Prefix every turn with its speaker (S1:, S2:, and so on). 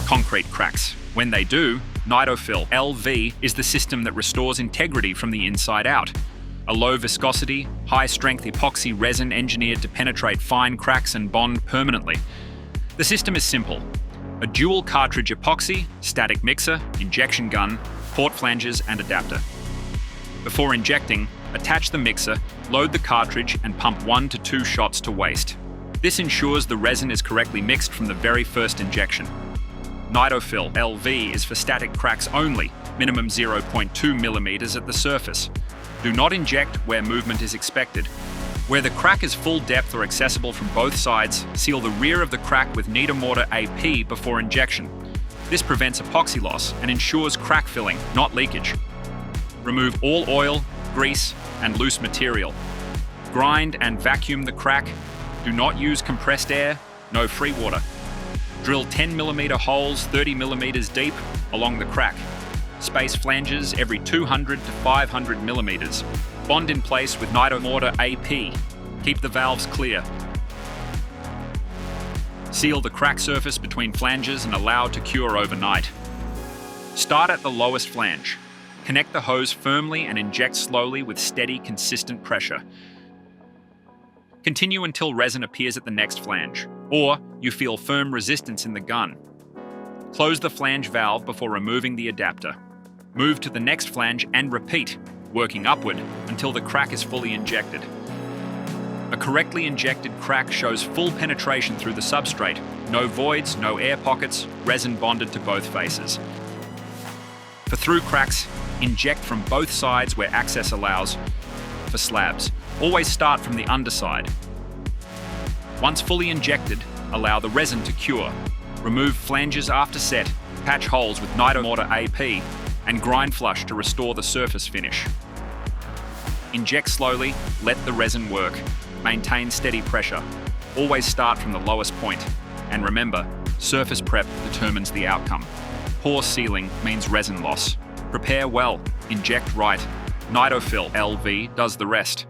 S1: concrete cracks. When they do, Nitofill LV is the system that restores integrity from the inside out. A low viscosity, high-strength epoxy resin engineered to penetrate fine cracks and bond permanently. The system is simple. A dual-cartridge epoxy, static mixer, injection gun, port flanges and adapter. Before injecting, attach the mixer, load the cartridge and pump 1 to 2 shots to waste. This ensures the resin is correctly mixed from the very first injection. Nitofill LV is for static cracks only, minimum 0.2 millimeters at the surface. Do not inject where movement is expected. Where the crack is full depth or accessible from both sides, seal the rear of the crack with Nitomortar AP before injection. This prevents epoxy loss and ensures crack filling, not leakage. Remove all oil, grease, and loose material. Grind and vacuum the crack. Do not use compressed air, no free water. Drill 10mm holes 30mm deep along the crack. Space flanges every 200 to 500mm. Bond in place with Nitomortar AP. Keep the valves clear. Seal the crack surface between flanges and allow to cure overnight. Start at the lowest flange. Connect the hose firmly and inject slowly with steady, consistent pressure. Continue until resin appears at the next flange, or you feel firm resistance in the gun. Close the flange valve before removing the adapter. Move to the next flange and repeat, working upward until the crack is fully injected. A correctly injected crack shows full penetration through the substrate, no voids, no air pockets, resin bonded to both faces. For through cracks, inject from both sides where access allows. For slabs, always start from the underside. Once fully injected, allow the resin to cure. Remove flanges after set, patch holes with Nitomortar AP, and grind flush to restore the surface finish. Inject slowly, let the resin work. Maintain steady pressure. Always start from the lowest point. And remember, surface prep determines the outcome. Poor sealing means resin loss. Prepare well, inject right. Nitofill LV does the rest.